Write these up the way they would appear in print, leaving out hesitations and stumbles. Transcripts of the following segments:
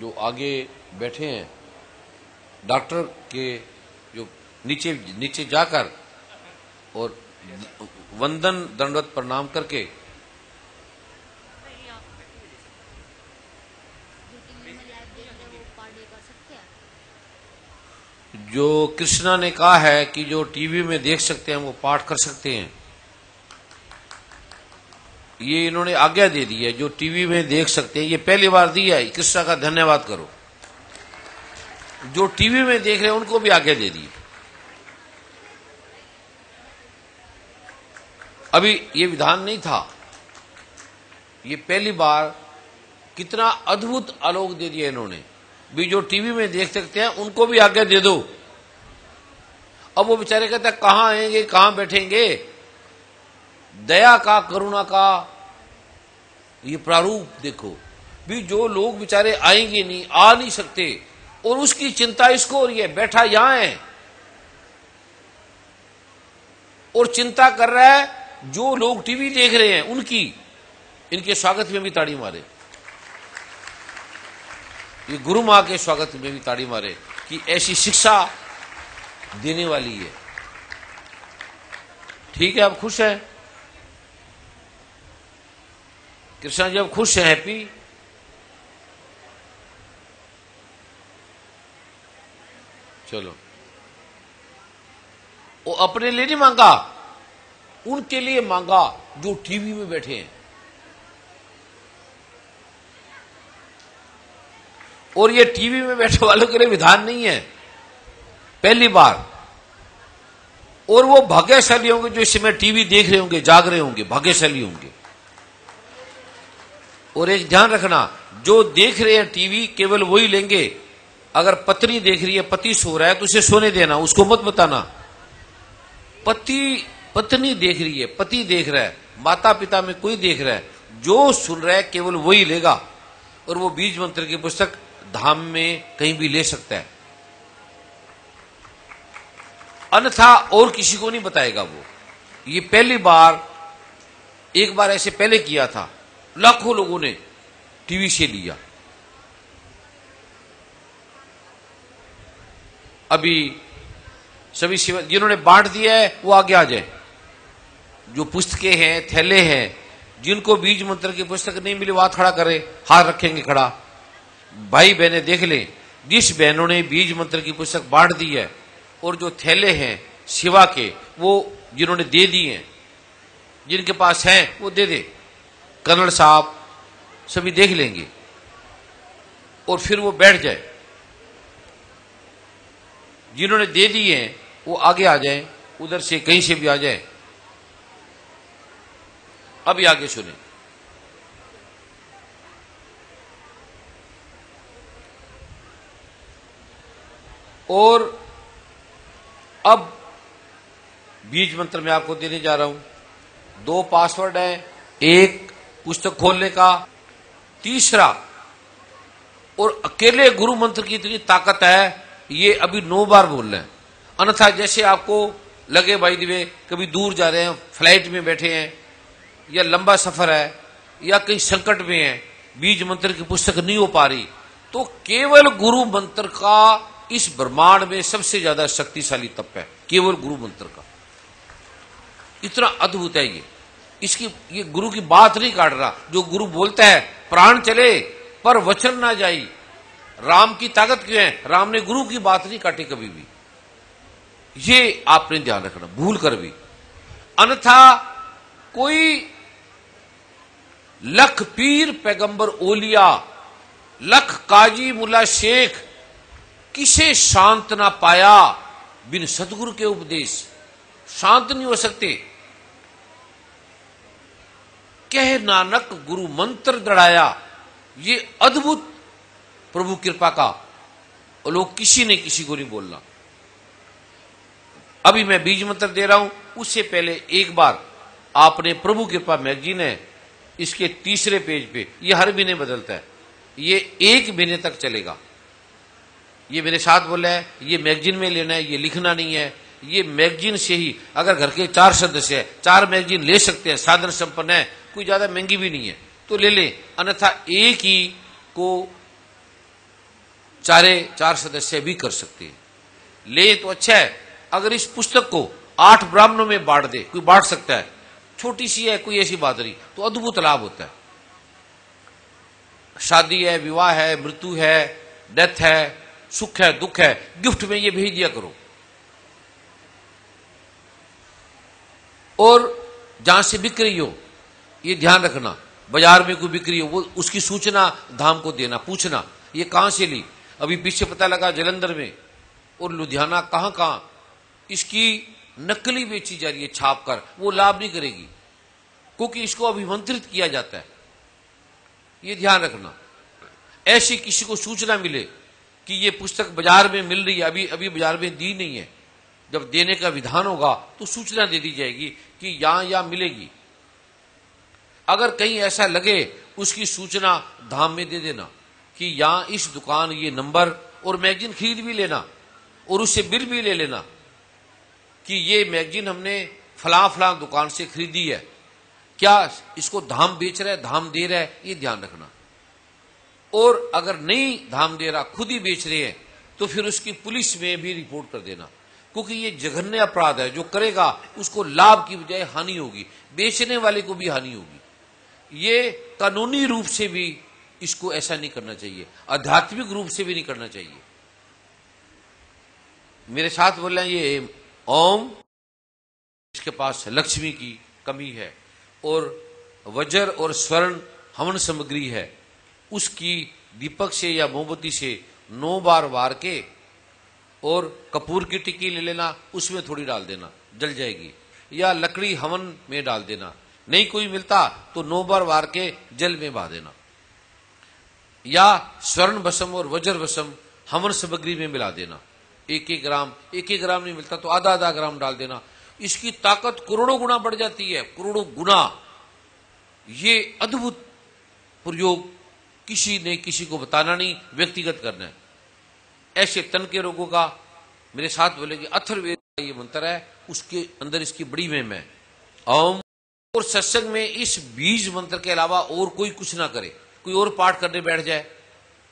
जो आगे बैठे हैं डॉक्टर के, जो नीचे नीचे जाकर और वंदन दंडवत प्रणाम करके जो कृष्णा ने कहा है कि जो टीवी में देख सकते हैं वो पाठ कर सकते हैं, ये इन्होंने आज्ञा दे दी है। जो टीवी में देख सकते हैं, ये पहली बार दिया है, कृष्णा का धन्यवाद करो। जो टीवी में देख रहे हैं उनको भी आज्ञा दे दी। अभी ये विधान नहीं था, ये पहली बार कितना अद्भुत आलोक दे दिया इन्होंने भी। जो टीवी में देख सकते हैं उनको भी आज्ञा दे दो। अब वो बेचारे कहते हैं कहां आएंगे, कहां बैठेंगे। दया का, करुणा का ये प्रारूप देखो भी। जो लोग बेचारे आएंगे नहीं, आ नहीं सकते, और उसकी चिंता इसको हो रही है, बैठा यहां है और चिंता कर रहा है जो लोग टीवी देख रहे हैं उनकी। इनके स्वागत में भी ताड़ी मारे, ये गुरु मां के स्वागत में भी ताड़ी मारे कि ऐसी शिक्षा देने वाली है। ठीक है, आप खुश हैं? कृष्णा जी अब खुश हैं, हैप्पी? चलो, वो अपने लिए नहीं मांगा, उनके लिए मांगा जो टीवी में बैठे हैं। और ये टीवी में बैठे वालों के लिए विधान नहीं है, पहली बार। और वो भाग्यशाली होंगे जो इस समय टीवी देख रहे होंगे, जाग रहे होंगे, भाग्यशाली होंगे। और एक ध्यान रखना, जो देख रहे हैं टीवी केवल वही लेंगे। अगर पत्नी देख रही है, पति सो रहा है, तो उसे सोने देना, उसको मत बताना। पत्नी देख रही है, पति देख रहा है, माता पिता में कोई देख रहा है, जो सुन रहा है केवल वही लेगा। और वो बीज मंत्र की पुस्तक धाम में कहीं भी ले सकता है, अन्यथा और किसी को नहीं बताएगा वो। ये पहली बार, एक बार ऐसे पहले किया था, लाखों लोगों ने टीवी से लिया। अभी सभी सेवा जिन्होंने बांट दिया है वो आगे आ जाए। जो पुस्तकें हैं, थैले हैं, जिनको बीज मंत्र की पुस्तक नहीं मिली वो हाथ खड़ा करे, हाथ रखेंगे खड़ा। भाई बहनें देख लें, जिस बहनों ने बीज मंत्र की पुस्तक बांट दी है और जो थैले हैं सेवा के वो जिन्होंने दे दिए हैं, जिनके पास हैं वो दे दे। कन्नड़ साहब सभी देख लेंगे और फिर वो बैठ जाए। जिन्होंने दे दिए हैं वो आगे आ जाए, उधर से कहीं से भी आ जाए। अभी आगे सुने। और अब बीज मंत्र में आपको देने जा रहा हूं। 2 पासवर्ड हैं, एक पुस्तक खोलने का, तीसरा, और अकेले गुरु मंत्र की इतनी ताकत है, ये अभी 9 बार बोल रहे हैं। अन्यथा जैसे आपको लगे भाई दिवे कभी दूर जा रहे हैं, फ्लाइट में बैठे हैं, या लंबा सफर है, या कहीं संकट में है, बीज मंत्र की पुस्तक नहीं हो पा रही, तो केवल गुरु मंत्र का इस ब्रह्मांड में सबसे ज्यादा शक्तिशाली तप है, केवल गुरु मंत्र का। इतना अद्भुत है ये। इसकी, ये गुरु की बात नहीं काट रहा। जो गुरु बोलता है प्राण चले पर वचन ना जाई। राम की ताकत क्यों है? राम ने गुरु की बात नहीं काटी कभी भी। ये आपने ध्यान रखना, भूल कर भी। अन्यथा कोई लख पीर पैगंबर ओलिया, लख काजी मुला शेख, किसे शांत ना पाया बिन सतगुरु के उपदेश। शांत नहीं हो सकते। कह नानक गुरु मंत्र दृढ़ाया। ये अद्भुत प्रभु कृपा का, और लोग किसी ने किसी को नहीं बोलना। अभी मैं बीज मंत्र दे रहा हूं, उससे पहले एक बार आपने प्रभु कृपा मैगजीन है, इसके 3रे पेज पे, ये हर महीने बदलता है, ये 1 महीने तक चलेगा। ये मेरे साथ बोला है, ये मैगजीन में लेना है, ये लिखना नहीं है। ये मैगजीन से ही, अगर घर के 4 सदस्य है, 4 मैगजीन ले सकते हैं, साधन संपन्न है, कोई ज्यादा महंगी भी नहीं है, तो ले लें। अन्यथा एक ही को चार सदस्य भी कर सकते हैं। ले तो अच्छा है, अगर इस पुस्तक को 8 ब्राह्मणों में बांट दे, कोई बांट सकता है, छोटी सी है, कोई ऐसी बात नहीं, तो अद्भुत लाभ होता है। शादी है, विवाह है, मृत्यु है, डेथ है, सुख है, दुख है, गिफ्ट में ये भेज दिया करो। और जहां से बिक्री हो, ये ध्यान रखना, बाजार में कोई बिक्री हो, वो उसकी सूचना धाम को देना, पूछना ये कहां से ली। अभी पीछे पता लगा जलंधर में और लुधियाना कहां इसकी नकली बेची जा रही है छाप कर, वो लाभ नहीं करेगी क्योंकि इसको अभिमंत्रित किया जाता है। ये ध्यान रखना। ऐसी किसी को सूचना मिले कि ये पुस्तक बाजार में मिल रही है, अभी बाजार में दी नहीं है, जब देने का विधान होगा तो सूचना दे दी जाएगी कि यहां मिलेगी। अगर कहीं ऐसा लगे, उसकी सूचना धाम में दे देना कि यहां इस दुकान, ये नंबर, और मैगजीन खरीद भी लेना और उससे बिल भी ले लेना कि ये मैगजीन हमने फला दुकान से खरीदी है, क्या इसको धाम बेच रहा है, धाम दे रहा है, ये ध्यान रखना। और अगर नहीं धाम दे रहा, खुद ही बेच रहे हैं, तो फिर उसकी पुलिस में भी रिपोर्ट कर देना, क्योंकि ये जघन्य अपराध है। जो करेगा उसको लाभ की बजाय हानि होगी, बेचने वाले को भी हानि होगी। ये कानूनी रूप से भी इसको ऐसा नहीं करना चाहिए, आध्यात्मिक रूप से भी नहीं करना चाहिए। मेरे साथ बोल रहे हैं ये ओम, इसके पास लक्ष्मी की कमी है और वज्र और स्वर्ण हवन सामग्री है, उसकी दीपक से या मोमबत्ती से 9 बार वार के और कपूर की टिक्की ले लेना, उसमें थोड़ी डाल देना, जल जाएगी, या लकड़ी हवन में डाल देना। नहीं कोई मिलता तो 9 बार वार के जल में बहा देना, या स्वर्ण भस्म और वज्र भस्म हवन सामग्री में मिला देना। 1-1 ग्राम, 1-1 ग्राम नहीं मिलता तो आधा ग्राम डाल देना। इसकी ताकत करोड़ों गुना बढ़ जाती है, करोड़ों गुना। ये अद्भुत प्रयोग किसी ने किसी को बताना नहीं, व्यक्तिगत करना है। ऐसे तन के रोगों का मेरे साथ बोलेंगे, अथर्ववेद का ये मंत्र है, उसके अंदर इसकी बड़ी महिमा है। ओम। और सत्संग में इस बीज मंत्र के अलावा और कोई कुछ ना करे, कोई और पाठ करने बैठ जाए,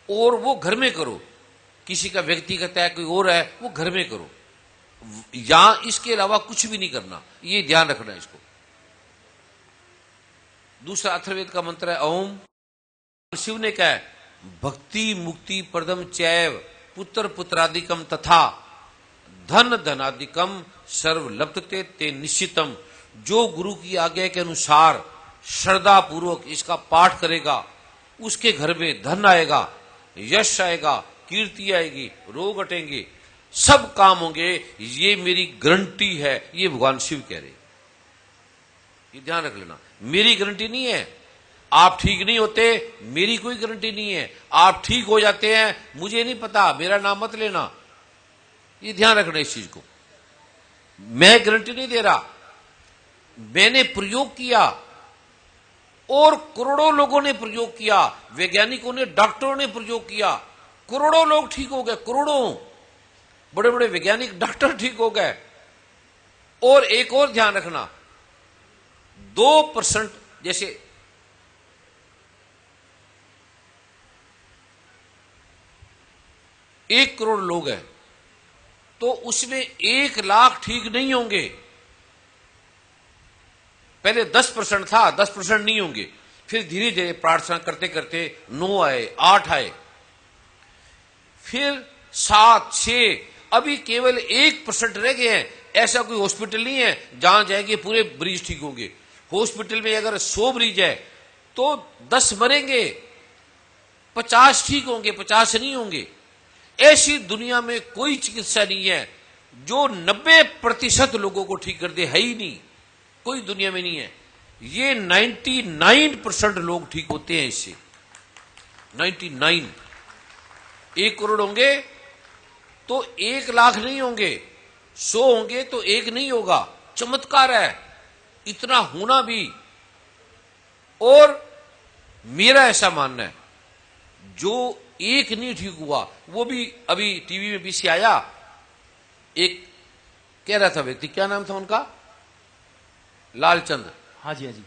और वो घर में करो, किसी का व्यक्तिगत है, कोई और है, वो घर में करो, यहां इसके अलावा कुछ भी नहीं करना, ये ध्यान रखना है इसको। दूसरा अथर्ववेद का मंत्र है ओम। शिव ने कहा है, भक्ति मुक्ति प्रदम चैव पुत्र पुत्रादिकम तथा धन धनादिकम सर्व लप्तते ते निश्चितम। जो गुरु की आज्ञा के अनुसार श्रद्धा पूर्वक इसका पाठ करेगा, उसके घर में धन आएगा, यश आएगा, कीर्ति आएगी, रोग हटेंगे, सब काम होंगे, ये मेरी गारंटी है। ये भगवान शिव कह रहे, ये ध्यान रख लेना। मेरी गारंटी नहीं है, आप ठीक नहीं होते, मेरी कोई गारंटी नहीं है। आप ठीक हो जाते हैं, मुझे नहीं पता, मेरा नाम मत लेना। ये ध्यान रखना इस चीज को। मैं गारंटी नहीं दे रहा, मैंने प्रयोग किया और करोड़ों लोगों ने प्रयोग किया, वैज्ञानिकों ने, डॉक्टरों ने प्रयोग किया, करोड़ों लोग ठीक हो गए, करोड़ों बड़े बड़े वैज्ञानिक डॉक्टर ठीक हो गए। और एक और ध्यान रखना, 2% जैसे 1 करोड़ लोग हैं, तो उसमें 1 लाख ठीक नहीं होंगे। पहले 10% था, 10% नहीं होंगे, फिर धीरे धीरे प्रार्थना करते करते 9 आए, 8 आए, फिर 7, 6, अभी केवल 1% रह गए हैं। ऐसा कोई हॉस्पिटल नहीं है जहां जाएंगे पूरे मरीज ठीक होंगे। हॉस्पिटल में अगर 100 मरीज है तो 10 मरेंगे, 50 ठीक होंगे, 50 नहीं होंगे। ऐसी दुनिया में कोई चिकित्सा नहीं है जो 90% लोगों को ठीक कर दे, है ही नहीं, कोई दुनिया में नहीं है। ये 99% लोग ठीक होते हैं इससे, 99। 1 करोड़ होंगे तो 1 लाख नहीं होंगे, 100 होंगे तो 1 नहीं होगा। चमत्कार है इतना होना भी। और मेरा ऐसा मानना है, जो 1 नहीं ठीक हुआ, वो भी अभी टीवी में पीछे आया, एक कह रहा था व्यक्ति, क्या नाम था उनका, लालचंद। हाँ जी, हाँ जी।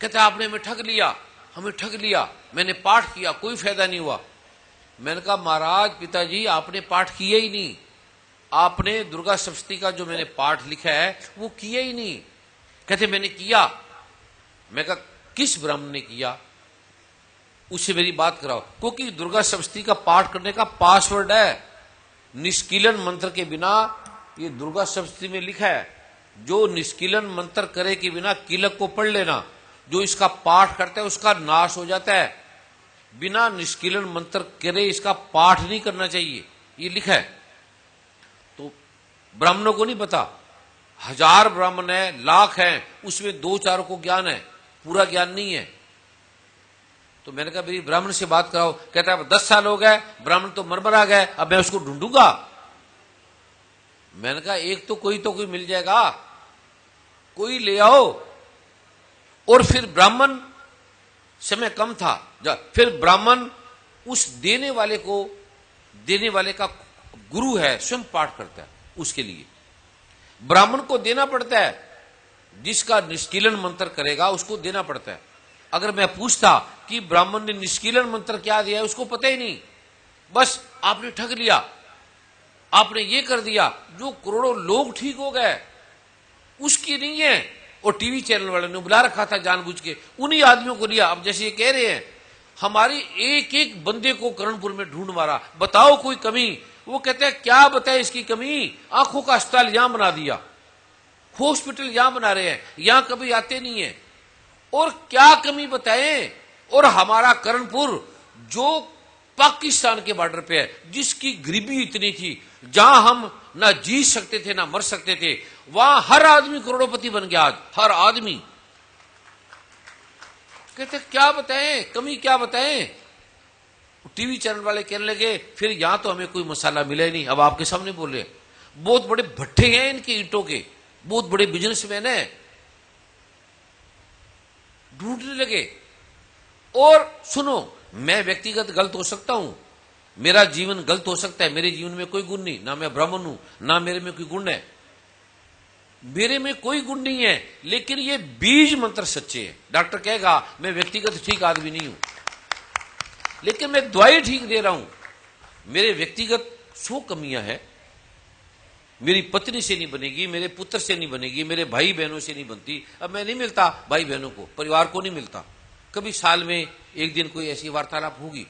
कहते आपने हमें ठग लिया, हमें ठग लिया, मैंने पाठ किया, कोई फायदा नहीं हुआ। मैंने कहा महाराज पिताजी आपने पाठ किया ही नहीं, आपने दुर्गा सप्तशती का जो मैंने पाठ लिखा है वो किया ही नहीं। कहते मैंने किया। मैं कहा किस ब्राह्मण ने किया, उससे मेरी बात कराओ, क्योंकि दुर्गा सप्तशती का पाठ करने का पासवर्ड है, निष्कीलन मंत्र के बिना, ये दुर्गा सप्तशती में लिखा है, जो निष्कीलन मंत्र करे के बिना कीलक को पढ़ लेना, जो इसका पाठ करता है उसका नाश हो जाता है। बिना निष्कीलन मंत्र करे इसका पाठ नहीं करना चाहिए, ये लिखा है। तो ब्राह्मणों को नहीं पता, 1000 ब्राह्मण है, लाख हैं, उसमें 2-4 को ज्ञान है, पूरा ज्ञान नहीं है। तो मैंने कहा मेरी ब्राह्मण से बात कराओ। कहता है 10 साल हो गए, ब्राह्मण तो मरमरा गए, अब मैं उसको ढूंढूंगा। मैंने कहा एक तो कोई मिल जाएगा, कोई ले आओ। और फिर ब्राह्मण, समय कम था, फिर ब्राह्मण उस देने वाले का गुरु है, स्वयं पाठ करता है, उसके लिए ब्राह्मण को देना पड़ता है, जिसका निष्कीलन मंत्र करेगा उसको देना पड़ता है। अगर मैं पूछता कि ब्राह्मण ने निष्कीलन मंत्र क्या दिया है, उसको पता ही नहीं, बस आपने ठग लिया, आपने ये कर दिया, जो करोड़ों लोग ठीक हो गए उसकी नहीं है। और टीवी चैनल वाले ने बुला रखा था जानबूझ के, उन्हीं आदमियों को लिया। अब जैसे ये कह रहे हैं हमारी एक एक बंदे को कर्णपुर में ढूंढ मारा, बताओ कोई कमी। वो कहते हैं क्या बताए इसकी कमी, आंखों का अस्पताल यहां बना दिया, हॉस्पिटल यहां बना रहे हैं, यहां कभी आते नहीं है, और क्या कमी बताएं। और हमारा कर्णपुर जो पाकिस्तान के बॉर्डर पे है, जिसकी गरीबी इतनी थी, जहां हम ना जी सकते थे ना मर सकते थे, वहां हर आदमी करोड़पति बन गया आज, हर आदमी। कहते क्या बताएं, कमी क्या बताएं। टीवी चैनल वाले कहने लगे फिर यहां तो हमें कोई मसाला मिला ही नहीं। अब आपके सामने बोल रहे, बहुत बड़े भट्ठे हैं इनके ईंटों के, बहुत बड़े बिजनेसमैन हैं, ढूंढने लगे। और सुनो, मैं व्यक्तिगत गलत हो सकता हूं, मेरा जीवन गलत हो सकता है, मेरे जीवन में कोई गुण नहीं, ना मैं ब्राह्मण हूं, ना मेरे में कोई गुण है, मेरे में कोई गुण नहीं है, लेकिन ये बीज मंत्र सच्चे हैं। डॉक्टर कहेगा मैं व्यक्तिगत ठीक आदमी नहीं हूं, लेकिन मैं दवाई ठीक दे रहा हूं। मेरे व्यक्तिगत 100 कमियां हैं, मेरी पत्नी से नहीं बनेगी, मेरे पुत्र से नहीं बनेगी, मेरे भाई बहनों से नहीं बनती। अब मैं नहीं मिलता भाई बहनों को, परिवार को नहीं मिलता, कभी साल में एक दिन कोई ऐसी वार्तालाप होगी।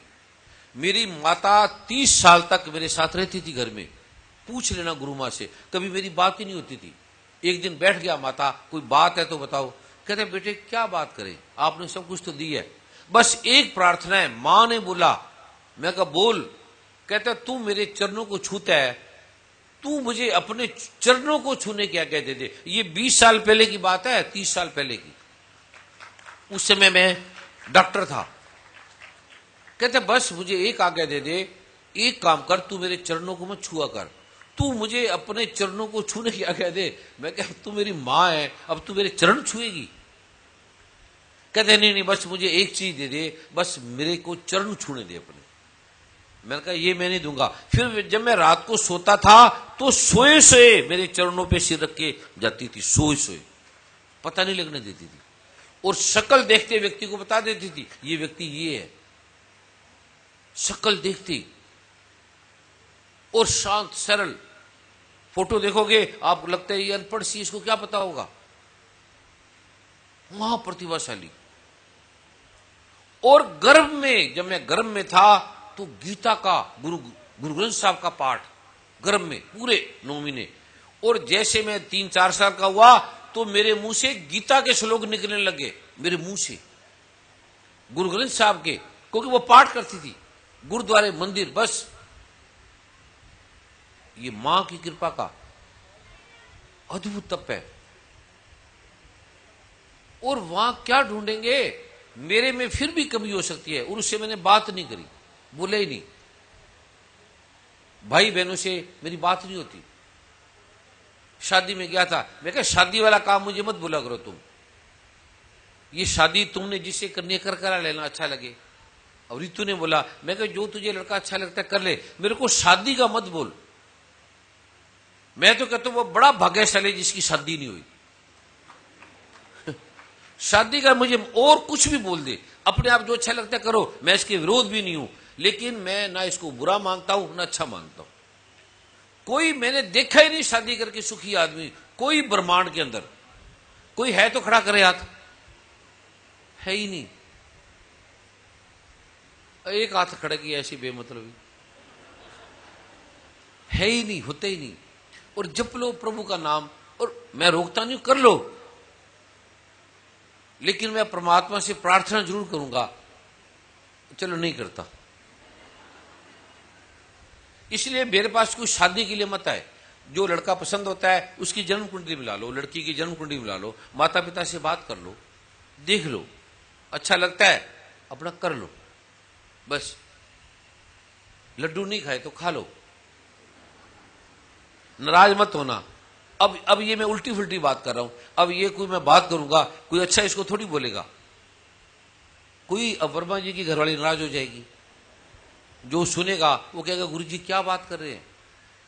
मेरी माता 30 साल तक मेरे साथ रहती थी घर में, पूछ लेना गुरु मां से, कभी मेरी बात ही नहीं होती थी। एक दिन बैठ गया, माता कोई बात है तो बताओ। कहते बेटे क्या बात करें, आपने सब कुछ तो दी है, बस एक प्रार्थना है। मां ने बोला, मैं कहा बोल। कहता तू मेरे चरणों को छूता है, तू मुझे अपने चरणों को छूने की आज्ञा दे दे। ये 20 साल पहले की बात है, 30 साल पहले की। उस समय मैं डॉक्टर था। कहते बस मुझे एक आज्ञा दे दे, एक काम कर, तू मेरे चरणों को मत छुआ कर, तू मुझे अपने चरणों को छूने की आज्ञा दे। मैं कह तू मेरी मां है, अब तू मेरे चरण छुएगी। कहते नहीं, बस मुझे एक चीज दे दे, बस मेरे को चरण छूने दे अपने। मैंने कहा ये मैं नहीं दूंगा। फिर जब मैं रात को सोता था तो सोए सोए मेरे चरणों पे सिर रख के जाती थी, सोए सोए, पता नहीं लगने देती थी, और शक्ल देखते व्यक्ति को बता देती थी ये व्यक्ति ये है, शक्ल देखती, और शांत सरल। फोटो देखोगे आप लगता है ये अनपढ़ सी, इसको क्या पता होगा, वहां प्रतिभाशाली। और गर्भ में, जब मैं गर्भ में था तो गीता का गुरु ग्रंथ साहब का पाठ गर्भ में पूरे 9 महीने। और जैसे मैं 3-4 साल का हुआ तो मेरे मुंह से गीता के श्लोक निकलने लगे, मेरे मुंह से गुरु ग्रंथ साहब के, क्योंकि वो पाठ करती थी गुरुद्वारे मंदिर। बस ये मां की कृपा का अद्भुत तप है। और वहां क्या ढूंढेंगे, मेरे में फिर भी कमी हो सकती है, और उससे मैंने बात नहीं करी, बोले ही नहीं। भाई बहनों से मेरी बात नहीं होती। शादी में गया था, मैं कहा शादी वाला काम मुझे मत बोला करो तुम, ये शादी तुमने जिससे करनी है कर करा लेना, अच्छा लगे। और रितु ने बोला, मैं कहा जो तुझे लड़का अच्छा लगता है कर ले, मेरे को शादी का मत बोल। मैं तो कहता हूं वो बड़ा भाग्यशाली जिसकी शादी नहीं हुई। शादी का मुझे और कुछ भी बोल दे, अपने आप जो अच्छा लगता है करो, मैं इसके विरोध भी नहीं हूं, लेकिन मैं ना इसको बुरा मानता हूं ना अच्छा मानता हूं। कोई मैंने देखा ही नहीं शादी करके सुखी आदमी, कोई ब्रह्मांड के अंदर कोई है तो खड़ा करे हाथ, है ही नहीं। एक हाथ खड़े की ऐसी बेमतलबी है ही नहीं, होते ही नहीं। और जप लो प्रभु का नाम, और मैं रोकता नहीं, कर लो, लेकिन मैं परमात्मा से प्रार्थना जरूर करूंगा। चलो नहीं करता, इसलिए मेरे पास कोई शादी के लिए मत आए। जो लड़का पसंद होता है उसकी जन्म कुंडली मिला लो, लड़की की जन्म कुंडली मिला लो, माता पिता से बात कर लो, देख लो, अच्छा लगता है अपना कर लो, बस। लड्डू नहीं खाए तो खा लो, नाराज मत होना। अब ये मैं उल्टी फुल्टी बात कर रहा हूं। अब ये कोई मैं बात करूंगा, कोई अच्छा इसको थोड़ी बोलेगा। कोई अब वर्मा जी की घरवाली नाराज हो जाएगी, जो सुनेगा वो कहेगा गुरु जी क्या बात कर रहे हैं।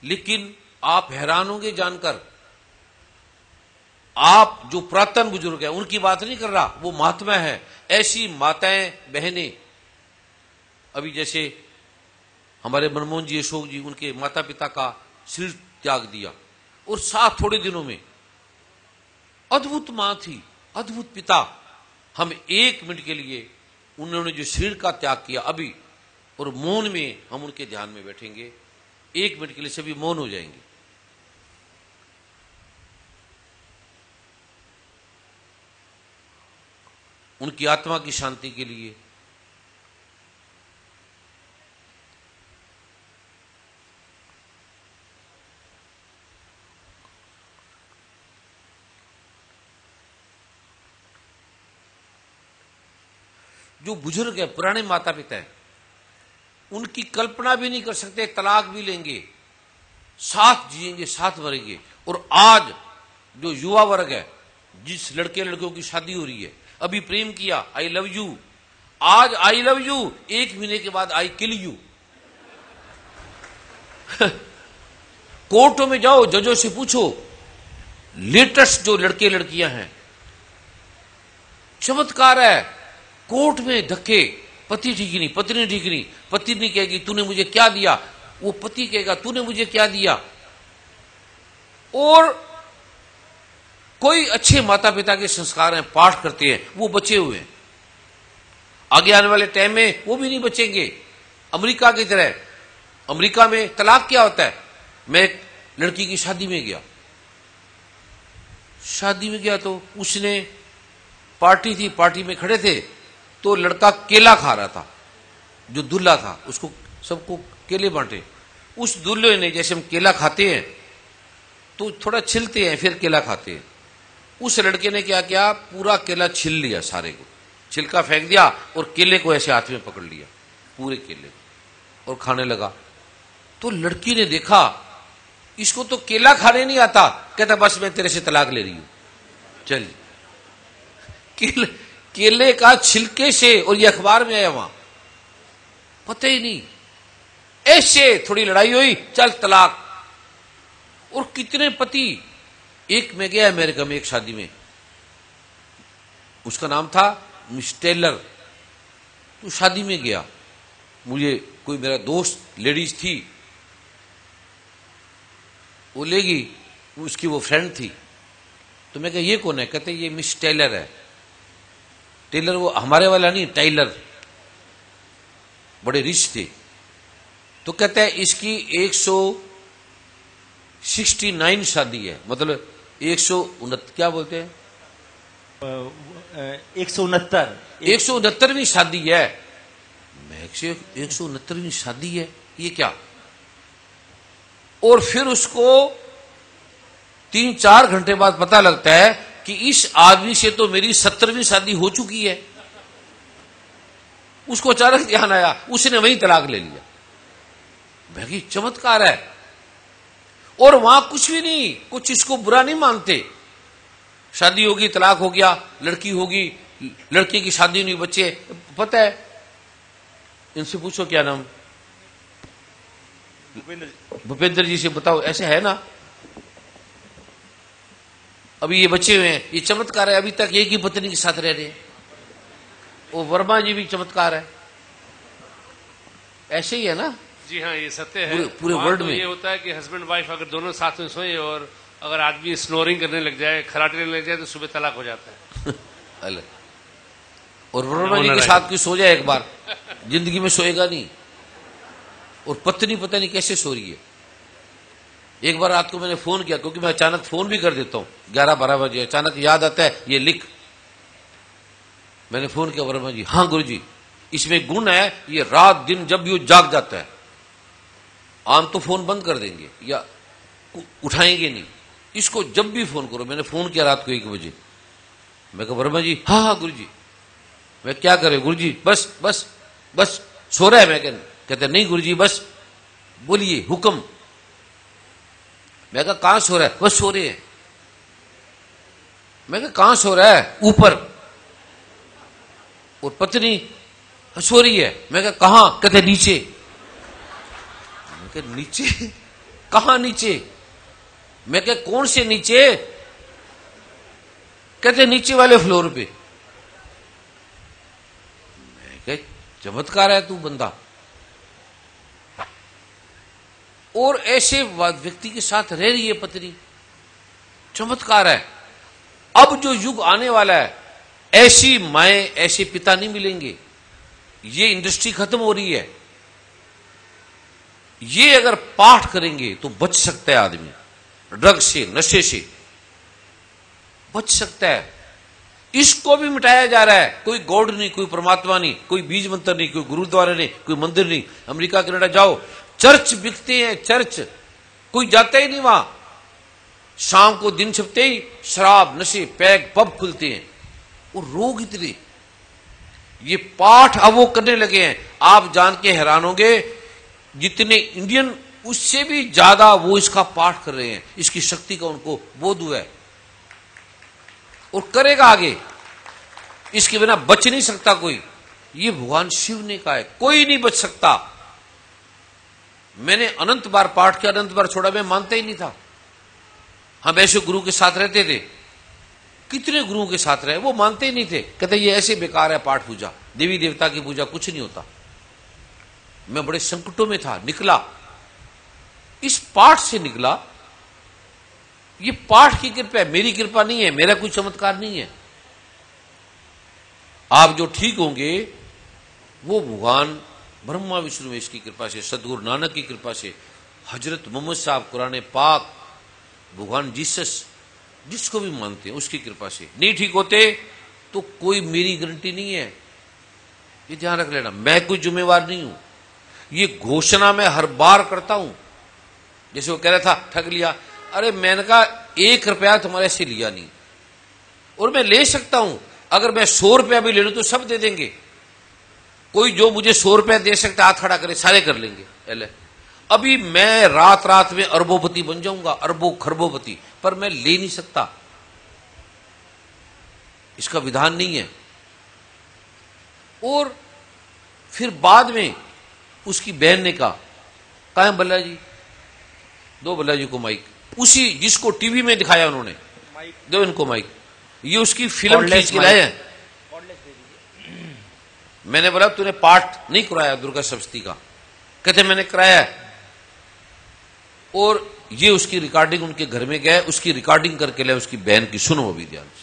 लेकिन आप हैरान होंगे जानकर, आप जो पुरातन बुजुर्ग हैं उनकी बात नहीं कर रहा, वो महात्मा है। ऐसी माताएं बहनें, अभी जैसे हमारे मनमोहन जी, अशोक जी, उनके माता पिता का सिर त्याग दिया, और साथ थोड़े दिनों में अद्भुत मां थी, अद्भुत पिता। हम 1 मिनट के लिए उन्होंने जो शरीर का त्याग किया अभी, और मौन में हम उनके ध्यान में बैठेंगे, 1 मिनट के लिए सभी मौन हो जाएंगे। उनकी आत्मा की शांति के लिए। जो बुजुर्ग है, पुराने माता पिता हैं, उनकी कल्पना भी नहीं कर सकते, तलाक भी लेंगे, साथ जिएंगे, साथ मरेंगे। और आज जो युवा वर्ग है, जिस लड़के लड़कियों की शादी हो रही है, अभी प्रेम किया, आई लव यू, आज आई लव यू, 1 महीने के बाद आई किल यू। कोर्टों में जाओ, जजों से पूछो, लेटेस्ट जो लड़के लड़कियां हैं, चमत्कार है। कोर्ट में धक्के, पति ठीक नहीं, पत्नी ठीक नहीं, पत्नी नहीं कहेगी तूने मुझे क्या दिया, वो पति कहेगा तूने मुझे क्या दिया। और कोई अच्छे माता पिता के संस्कार हैं, पाठ करते हैं, वो बचे हुए हैं। आगे आने वाले टाइम में वो भी नहीं बचेंगे। अमेरिका की तरह, अमेरिका में तलाक क्या होता है। मैं एक लड़की की शादी में गया, तो उसने पार्टी थी, पार्टी में खड़े थे, तो लड़का केला खा रहा था, जो दूल्हा था, उसको सबको केले बांटे। उस दूल्हे ने, जैसे हम केला खाते हैं तो थोड़ा छिलते हैं फिर केला खाते हैं, उस लड़के ने क्या किया, पूरा केला छिल लिया, सारे को छिलका फेंक दिया और केले को ऐसे हाथ में पकड़ लिया, पूरे केले को, और खाने लगा। तो लड़की ने देखा इसको तो केला खाने नहीं आता, कहता बस मैं तेरे से तलाक ले रही हूं, चल। केले का छिलके से, और ये अखबार में आया, वहां पता ही नहीं, ऐसे थोड़ी लड़ाई हुई, चल तलाक। और कितने पति, एक में गया अमेरिका में एक शादी में, उसका नाम था मिस टेलर, तो शादी में गया, मुझे कोई मेरा दोस्त लेडीज थी, वो ले गई, उसकी वो फ्रेंड थी, तो मैं कहा ये कौन है, कहते ये मिस टेलर है। टेलर वो हमारे वाला नहीं, टाइलर, बड़े रिच थे। तो कहते हैं इसकी 169 शादी है, मतलब 169 क्या बोलते हैं, 169वीं शादी है। मैं 169वीं शादी है, ये क्या। और फिर उसको 3-4 घंटे बाद पता लगता है कि इस आदमी से तो मेरी 70वीं शादी हो चुकी है। उसको अचानक ध्यान आया, उसने वहीं तलाक ले लिया। भाई चमत्कार है। और वहां कुछ भी नहीं, कुछ इसको बुरा नहीं मानते। शादी होगी, तलाक हो गया, लड़की होगी, लड़के की शादी नहीं, बच्चे, पता है, इनसे पूछो क्या नाम, भूपेंद्र जी से बताओ, ऐसे है ना। अभी ये बच्चे हुए हैं, ये चमत्कार है, अभी तक एक ही पत्नी के साथ रह रहे हैं। वो वर्मा जी भी चमत्कार है, ऐसे ही है ना? जी हाँ, ये सत्य है। पूरे वर्ल्ड तो में ये होता है कि हस्बैंड वाइफ अगर दोनों साथ में सोए और अगर आदमी स्नोरिंग करने लग जाए, खराटे करने लग जाए, तो सुबह तलाक हो जाता है। अलग। और वर्मा जी के साथ कोई सो जाए एक बार, जिंदगी में सोएगा नहीं। और पत्नी पता नहीं कैसे सो रही है। एक बार रात को मैंने फोन किया, क्योंकि मैं अचानक फोन भी कर देता हूं 11-12 बजे, अचानक याद आता है ये लिख। मैंने फोन किया, वर्मा जी, हाँ गुरु जी, इसमें गुण है, ये रात दिन जब भी वो जाग जाता है, आम तो फोन बंद कर देंगे या उठाएंगे नहीं, इसको जब भी फोन करो। मैंने फोन किया रात को 1 बजे, मैं कहा वर्मा जी, हाँ हाँ गुरु जी। मैं क्या करे गुरु जी, बस बस बस सो रहा है। मैं कहते नहीं गुरु जी, बस बोलिए हुक्म। मैं कहा कहां सो रहा है? बस सो रहे हैं। मैं कहा कहां सो रहा है? ऊपर। और पत्नी सो रही है। मैं कहा कहां? कहते नीचे। मैं कहा नीचे? कहां नीचे? मैं कहा कौन से नीचे? कहते नीचे वाले फ्लोर पे। मैं कहा चमत्कार है तू बंदा। और ऐसे व्यक्ति के साथ रह रही है पत्नी, चमत्कार है। अब जो युग आने वाला है, ऐसी माएं ऐसे पिता नहीं मिलेंगे। ये इंडस्ट्री खत्म हो रही है। ये अगर पाठ करेंगे तो बच सकता है आदमी, ड्रग से, नशे से बच सकता है। इसको भी मिटाया जा रहा है। कोई गॉड नहीं, कोई परमात्मा नहीं, कोई बीज मंत्र नहीं, कोई गुरुद्वारा नहीं, कोई मंदिर नहीं। अमेरिका कनाडा जाओ, चर्च बिकते हैं, चर्च कोई जाता ही नहीं वहां। शाम को दिन छिपते ही शराब, नशे, पैग, पब खुलते हैं। और रोग इतने, ये पाठ अब वो करने लगे हैं। आप जान के हैरान होंगे, जितने इंडियन उससे भी ज्यादा वो इसका पाठ कर रहे हैं। इसकी शक्ति का उनको बोध हुआ है और करेगा आगे। इसके बिना बच नहीं सकता कोई। ये भगवान शिव ने कहा है, कोई नहीं बच सकता। मैंने अनंत बार पाठ किया, अनंत बार छोड़ा, मैं मानता ही नहीं था। हम ऐसे गुरु के साथ रहते थे, कितने गुरुओं के साथ रहे, वो मानते ही नहीं थे। कहते ये ऐसे बेकार है पाठ पूजा, देवी देवता की पूजा, कुछ नहीं होता। मैं बड़े संकटों में था, निकला, इस पाठ से निकला। ये पाठ की कृपा है, मेरी कृपा नहीं है, मेरा कोई चमत्कार नहीं है। आप जो ठीक होंगे वो भगवान ब्रह्मा विष्णु महेश की कृपा से, सदगुरु नानक की कृपा से, हजरत मोहम्मद साहब, कुरान पाक, भगवान जीसस, जिसको भी मानते हैं उसकी कृपा से। नहीं ठीक होते तो कोई मेरी गारंटी नहीं है, ये ध्यान रख लेना। मैं कोई जिम्मेवार नहीं हूं। ये घोषणा मैं हर बार करता हूं। जैसे वो कह रहा था ठग लिया, अरे मैंने कहा 1 रुपया तुम्हारे से लिया नहीं, और मैं ले सकता हूं। अगर मैं 100 रुपया भी ले लूं तो सब दे देंगे। कोई जो मुझे 100 रुपया दे सकता हाथ खड़ा करे, सारे कर लेंगे। अभी मैं रात रात में अरबोपति बन जाऊंगा, अरबों खरबोपति, पर मैं ले नहीं सकता। इसका विधान नहीं है। और फिर बाद में उसकी बहन ने कहा, कायम बल्ला जी, दो बल्ला जी को माइक, उसी जिसको टीवी में दिखाया उन्होंने, दो इनको माइक। ये उसकी फिल्म खींच के लाए हैं। मैंने बोला तूने पाठ नहीं कराया दुर्गा सप्तमी का? कहते मैंने कराया है। और ये उसकी रिकॉर्डिंग उनके घर में गए, उसकी रिकॉर्डिंग करके लाए उसकी बहन की। सुनो अभी ध्यान से।